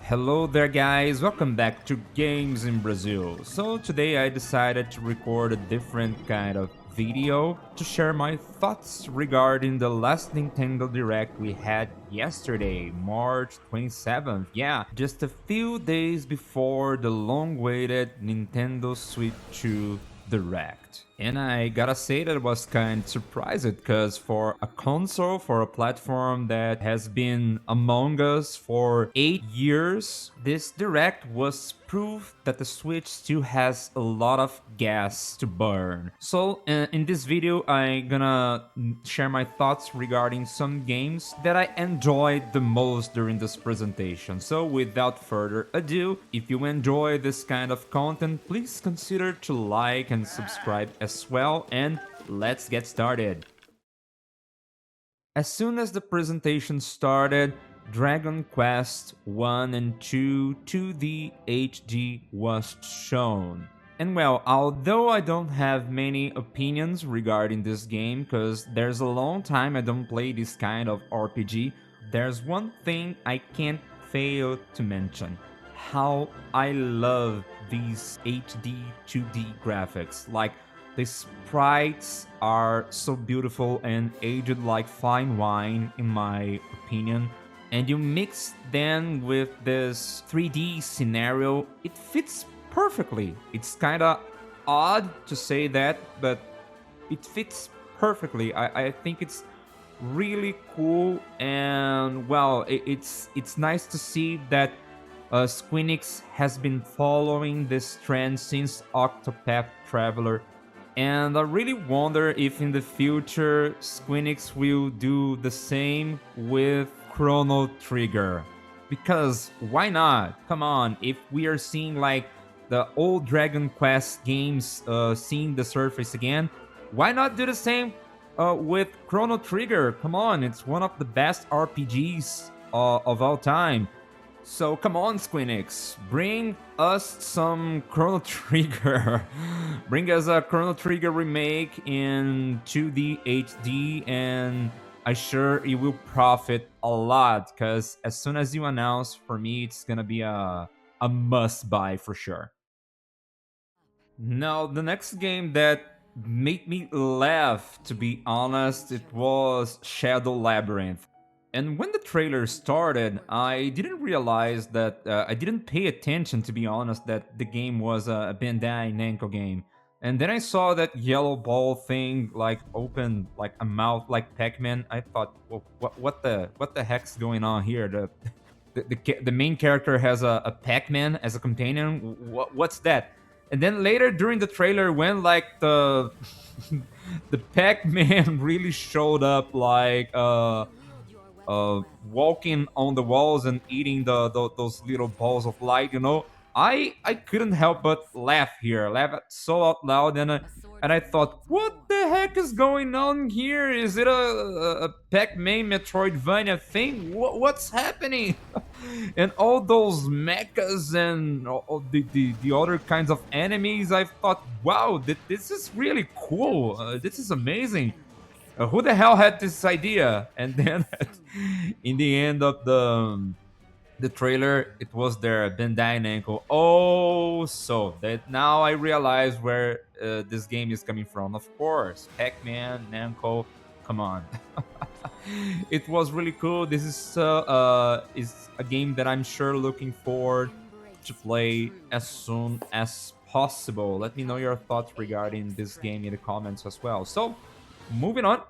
Hello there guys, welcome back to Games in Brazil. So today I decided to record a different kind of video to share my thoughts regarding the last Nintendo Direct we had yesterday, March 27th. Yeah, just a few days before the long-awaited Nintendo Switch 2 Direct. And I gotta say that I was kind of surprised because for a console, for a platform that has been among us for 8 years, this Direct was proof that the Switch still has a lot of gas to burn. So in this video, I'm gonna share my thoughts regarding some games that I enjoyed the most during this presentation. So without further ado, if you enjoy this kind of content, please consider to like and subscribe as well, and let's get started. As soon as the presentation started, Dragon Quest 1 and 2 2D HD was shown. And well, although I don't have many opinions regarding this game, because there's a long time I don't play this kind of RPG, there's one thing I can't fail to mention. How I love these HD 2D graphics. Like, the sprites are so beautiful and aged like fine wine, in my opinion. And you mix them with this 3D scenario, it fits perfectly. It's kinda odd to say that, but it fits perfectly. I think it's really cool, and well, it's nice to see that Squeenix has been following this trend since Octopath Traveler, and I really wonder if in the future Squeenix will do the same with Chrono Trigger. Because why not? Come on, if we are seeing like the old Dragon Quest games seeing the surface again, why not do the same with Chrono Trigger? Come on, it's one of the best RPGs of all time. So come on, Squeenix, bring us some Chrono Trigger. Bring us a Chrono Trigger remake in 2D HD, and I'm sure it will profit a lot, because as soon as you announce, for me, it's gonna be a must buy for sure. Now, the next game that made me laugh, to be honest, it was Shadow Labyrinth. And when the trailer started, I didn't realize that, I didn't pay attention, to be honest, that the game was a Bandai Namco game. And then I saw that yellow ball thing, like, open, like, a mouth like Pac-Man. I thought, well, what the heck's going on here? The main character has a Pac-Man as a companion. What's that? And then later during the trailer, when like the Pac-Man really showed up, like walking on the walls and eating those little balls of light, I couldn't help but laugh here, laugh so out loud, and I thought, what the heck is going on here? Is it a Pac-Man Metroidvania thing? What's happening? And all those mechas and all the other kinds of enemies, I thought, wow, this is really cool. This is amazing. Who the hell had this idea? And then in the end of the trailer, it was their Bandai Namco. Oh, so that now I realize where this game is coming from. Of course, Pac-Man, Namco, come on. It was really cool. This is a game that I'm sure looking forward to play as soon as possible. Let me know your thoughts regarding this game in the comments as well. So, moving on.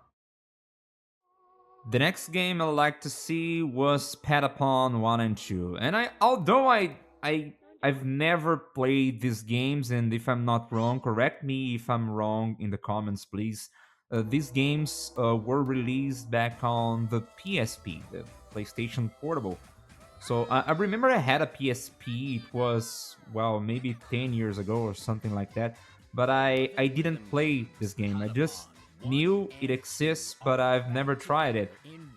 The next game I like to see was Patapon 1 and 2. And although I've never played these games, and if I'm not wrong, correct me if I'm wrong in the comments, please. These games were released back on the PSP, the PlayStation Portable. So I remember I had a PSP. It was, well, maybe 10 years ago or something like that. But I didn't play this game. I just knew it exists, but I've never tried it.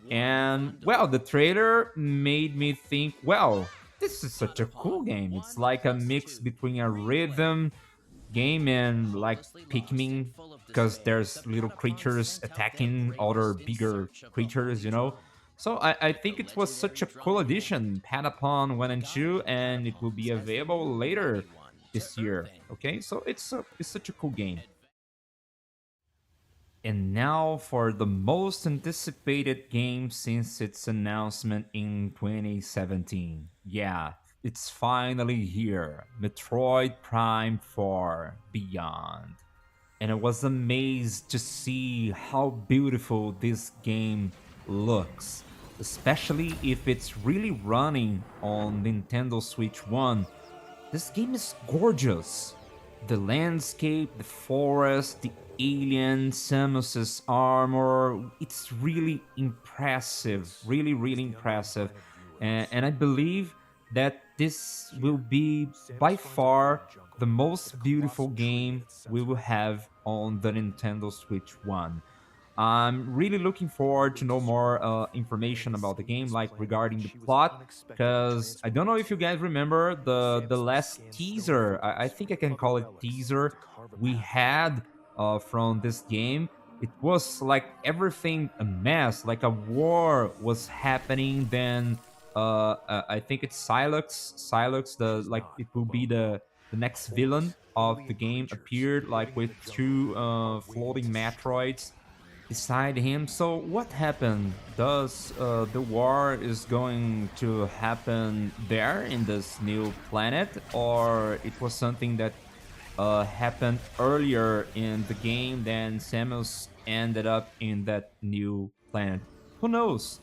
And, well, the trailer made me think, well, this is such a cool game. It's like a mix between a rhythm game and like Pikmin, because there's little creatures attacking other bigger creatures. So I think it was such a cool addition, Patapon 1 and 2, and it will be available later this year. Okay, so it's such a cool game. And now for the most anticipated game since its announcement in 2017. Yeah, it's finally here. Metroid Prime 4 Beyond. And I was amazed to see how beautiful this game looks, especially if it's really running on Nintendo Switch 1. This game is gorgeous. The landscape, the forest, the alien, Samus's armor, it's really impressive. Really, really impressive. And I believe that this will be by far the most beautiful game we will have on the Nintendo Switch 1. I'm really looking forward to know more information about the game, like regarding the plot, because I don't know if you guys remember the last teaser. I think I can call it teaser we had from this game. It was like everything a mess, like a war was happening. Then I think it's Silux, the like it will be the next villain of the game appeared, like with two floating Metroids beside him. So what happened? Does the war is going to happen there in this new planet, or it was something that happened earlier in the game, then Samus ended up in that new planet? Who knows?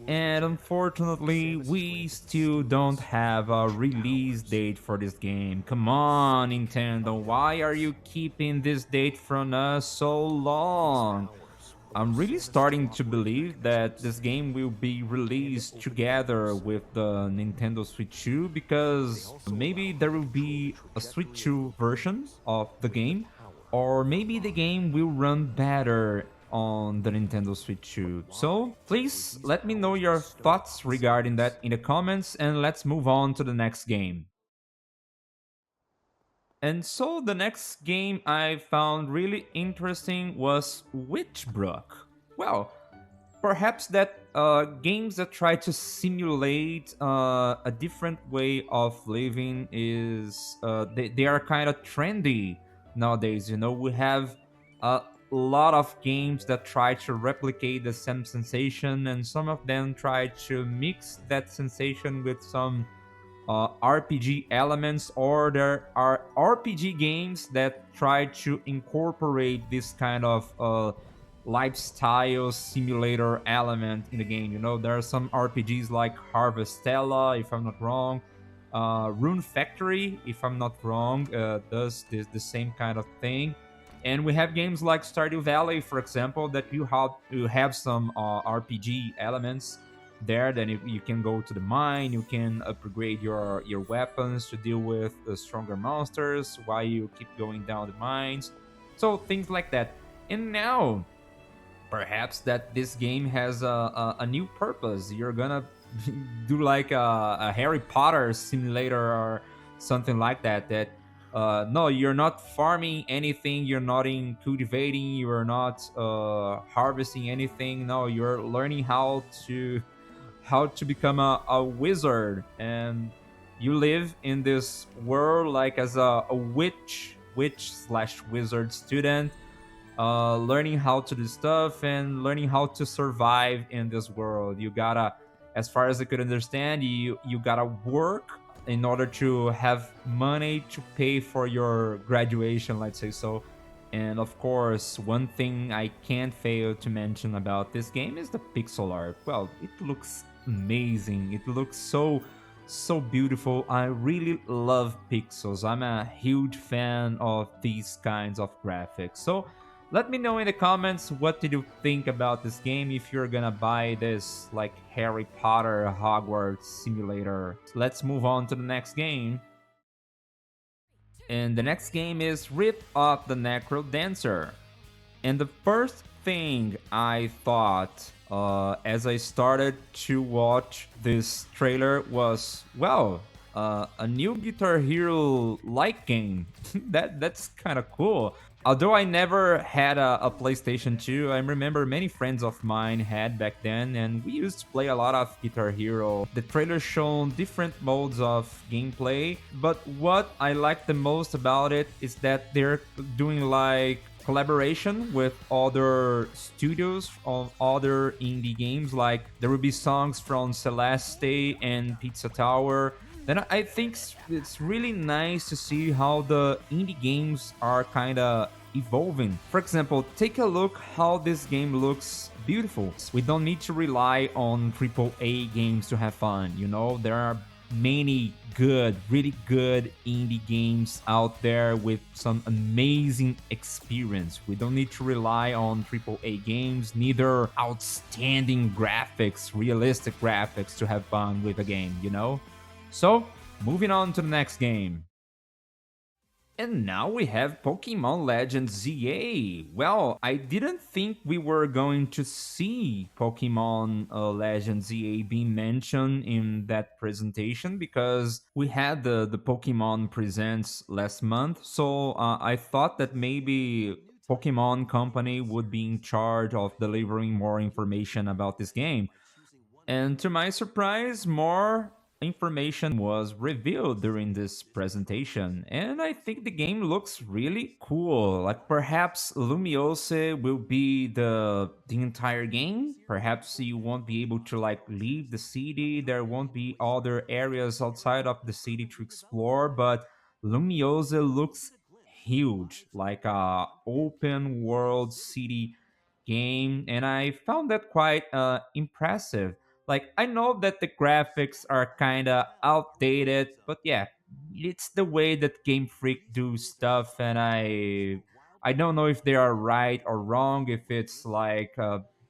And unfortunately, we still don't have a release date for this game. Come on, Nintendo, why are you keeping this date from us so long? I'm really starting to believe that this game will be released together with the Nintendo Switch 2, because maybe there will be a Switch 2 version of the game, or maybe the game will run better on the Nintendo Switch 2. So please let me know your thoughts regarding that in the comments, and let's move on to the next game. And so the next game I found really interesting was Witchbrook. Well, perhaps that games that try to simulate a different way of living is they are kind of trendy nowadays. You know, we have a lot of games that try to replicate the same sensation, and some of them try to mix that sensation with some RPG elements, or there are RPG games that try to incorporate this kind of lifestyle simulator element in the game. You know, there are some RPGs like Harvestella, if I'm not wrong. Rune Factory, if I'm not wrong, does the same kind of thing. And we have games like Stardew Valley, for example, that you have some RPG elements there. Then you can go to the mine, you can upgrade your weapons to deal with the stronger monsters while you keep going down the mines. So things like that. And now perhaps that this game has a new purpose. You're gonna do like a Harry Potter simulator or something like that. That no, you're not farming anything. You're not in cultivating. You're not harvesting anything. No, you're learning how to become a wizard, and you live in this world like as a witch slash wizard student, learning how to do stuff and learning how to survive in this world. You gotta, as far as I could understand, you gotta work in order to have money to pay for your graduation, let's say so. And of course, one thing I can't fail to mention about this game is the pixel art. Well, it looks amazing. It looks so beautiful. I really love pixels. I'm a huge fan of these kinds of graphics. So let me know in the comments, what did you think about this game, if you're gonna buy this like Harry Potter Hogwarts simulator. Let's move on to the next game. And the next game is Rip of the NecroDancer. And the first thing I thought as I started to watch this trailer was, well, a new Guitar Hero like game. That's kind of cool. Although I never had a PlayStation 2, I remember many friends of mine had back then, and we used to play a lot of Guitar Hero. The trailer shown different modes of gameplay, but what I like the most about it is that they're doing like collaboration with other studios of other indie games. Like there will be songs from Celeste and Pizza Tower. Then I think it's really nice to see how the indie games are kind of evolving. For example, take a look how this game looks beautiful. We don't need to rely on AAA games to have fun, you know? There are many good, really good indie games out there with some amazing experience. We don't need to rely on AAA games, neither outstanding graphics, realistic graphics to have fun with a game, you know? So, moving on to the next game. And now we have Pokemon Legends Z-A. Well, I didn't think we were going to see Pokemon Legends Z-A being mentioned in that presentation because we had the Pokemon Presents last month. So I thought that maybe Pokemon Company would be in charge of delivering more information about this game. And to my surprise, more information was revealed during this presentation. And I think the game looks really cool. Like perhaps Lumiose will be the entire game. Perhaps you won't be able to like leave the city. There won't be other areas outside of the city to explore, but Lumiose looks huge, like a open world city game, and I found that quite impressive. Like I know that the graphics are kind of outdated, but yeah, it's the way that Game Freak do stuff, and I don't know if they are right or wrong. If it's like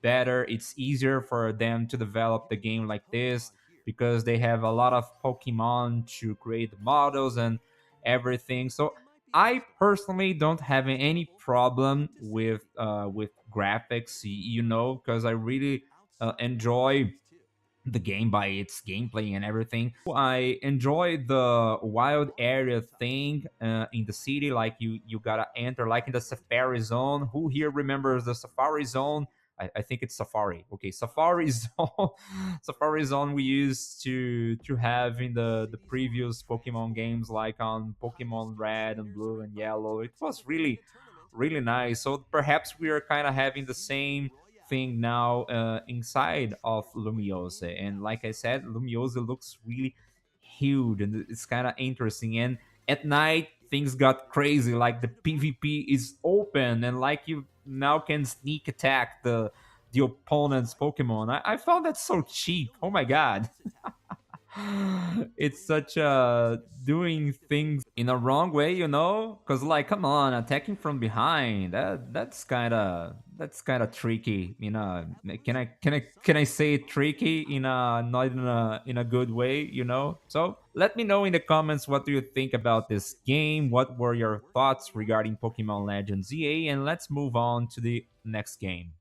better, it's easier for them to develop the game like this because they have a lot of Pokemon to create the models and everything. So I personally don't have any problem with graphics, you know, because I really enjoy the game by its gameplay and everything. I enjoy the wild area thing in the city, like you gotta enter like in the Safari Zone. Who here remembers the Safari Zone? I think it's Safari. Okay, Safari Zone. Safari Zone we used to have in the previous Pokemon games, like on Pokemon Red and Blue and Yellow. It was really nice. So perhaps we are kind of having the same thing now inside of Lumiose. And like I said, Lumiose looks really huge and it's kind of interesting. And at night, things got crazy. Like the PvP is open and like you now can sneak attack the opponent's Pokemon. I found that so cheap. Oh my god. It's such a doing things in a wrong way, you know? Cause like, come on, attacking from behind. That's kind of tricky. You know, can I say tricky in a not in a good way? You know. So let me know in the comments what do you think about this game. What were your thoughts regarding Pokemon Legends Z-A? And let's move on to the next game.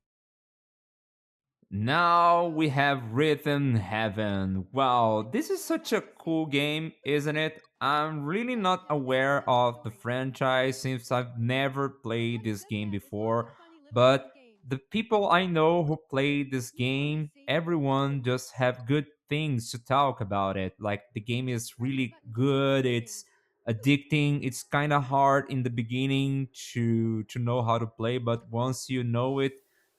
Now we have Rhythm Heaven. Wow, this is such a cool game, isn't it? I'm really not aware of the franchise since I've never played this game before, but the people I know who played this game, everyone just have good things to talk about it. Like the game is really good, it's addicting, it's kind of hard in the beginning to know how to play, but once you know it,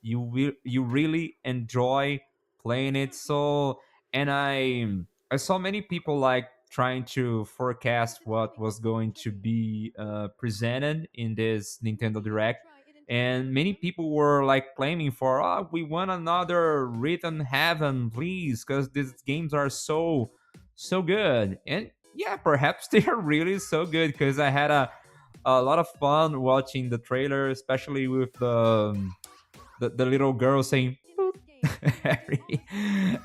you really enjoy playing it. So and I saw many people like trying to forecast what was going to be presented in this Nintendo Direct, and many people were like claiming for, oh, we want another Rhythm Heaven please, because these games are so good. And yeah, perhaps they are really so good because I had a lot of fun watching the trailer, especially with the little girl saying "Boop,"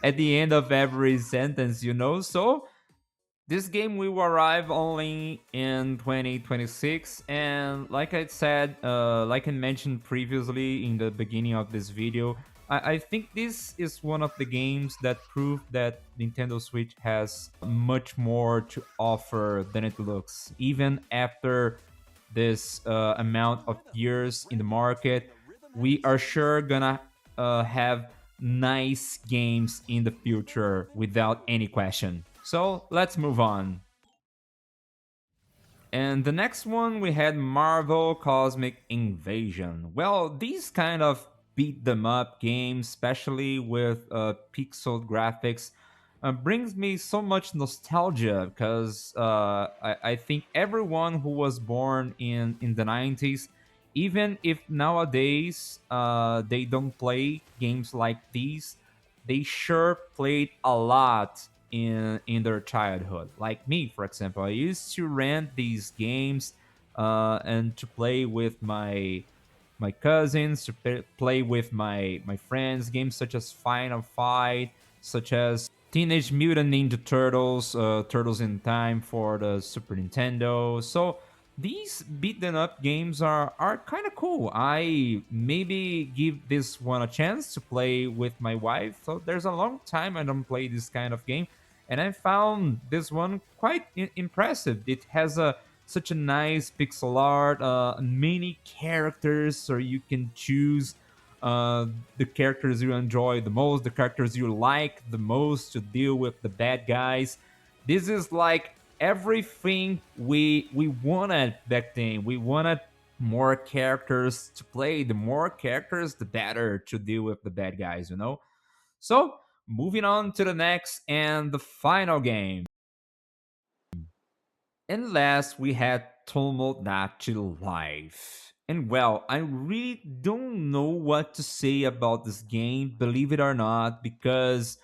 at the end of every sentence, you know. So this game will arrive only in 2026, and like I said, like I mentioned previously in the beginning of this video, I think this is one of the games that prove that Nintendo Switch has much more to offer than it looks, even after this amount of years in the market, we are sure gonna have nice games in the future without any question. So let's move on. And the next one we had Marvel Cosmic Invasion. Well, these kind of beat them up games, especially with pixel graphics, brings me so much nostalgia because I think everyone who was born in the 90s, even if nowadays they don't play games like these, they sure played a lot in their childhood. Like me, for example, I used to rent these games and to play with my cousins, to play with my friends. Games such as Final Fight, such as Teenage Mutant Ninja Turtles, Turtles in Time for the Super Nintendo. So these beat them up games are kind of cool. I maybe give this one a chance to play with my wife. So there's a long time I don't play this kind of game, and I found this one quite impressive. It has a such a nice pixel art, many characters, so you can choose the characters you enjoy the most, the characters you like the most to deal with the bad guys. This is like everything we wanted back then. We wanted more characters to play. The more characters, the better to deal with the bad guys, you know? So, moving on to the next and the final game. And last, we had Tomodachi Life. And well, I really don't know what to say about this game, believe it or not, because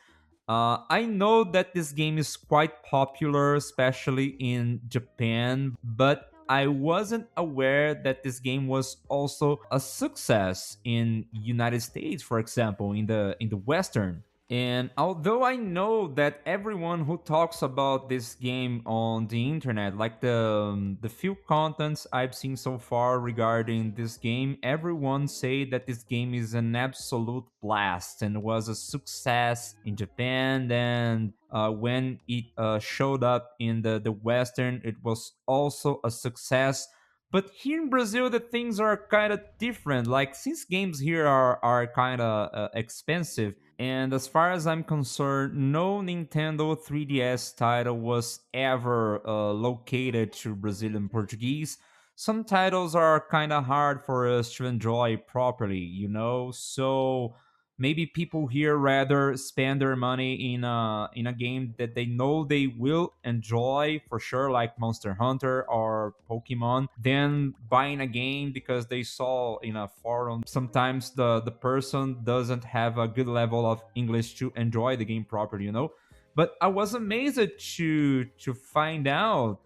I know that this game is quite popular, especially in Japan, but I wasn't aware that this game was also a success in United States, for example, in the Western. And although I know that everyone who talks about this game on the internet, like the few contents I've seen so far regarding this game, everyone say that this game is an absolute blast and was a success in Japan. And when it showed up in the Western, it was also a success. But here in Brazil, the things are kind of different. Like since games here are kind of expensive, and as far as I'm concerned, no Nintendo 3DS title was ever located to Brazilian Portuguese. Some titles are kind of hard for us to enjoy properly, you know. So maybe people here rather spend their money in a game that they know they will enjoy for sure, like Monster Hunter or Pokemon, than buying a game because they saw in a forum sometimes the person doesn't have a good level of English to enjoy the game properly, you know. But I was amazed to find out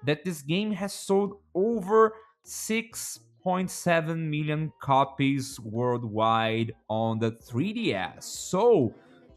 that this game has sold over 6.7 million copies worldwide on the 3DS. So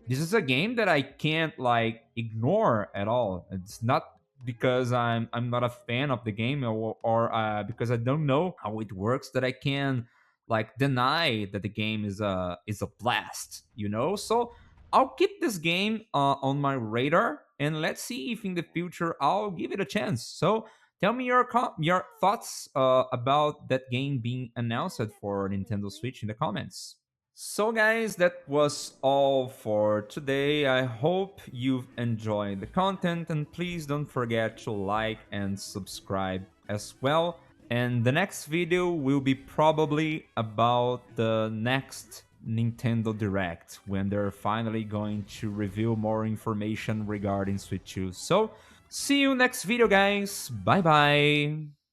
this is a game that I can't like ignore at all. It's not because I'm not a fan of the game, or because I don't know how it works that I can like deny that the game is a blast, you know. So I'll keep this game on my radar, and let's see if in the future I'll give it a chance. So tell me your thoughts about that game being announced for Nintendo Switch in the comments. So, guys, that was all for today. I hope you've enjoyed the content, and please don't forget to like and subscribe as well. And the next video will be probably about the next Nintendo Direct, when they're finally going to reveal more information regarding Switch 2. So, see you next video, guys. Bye bye.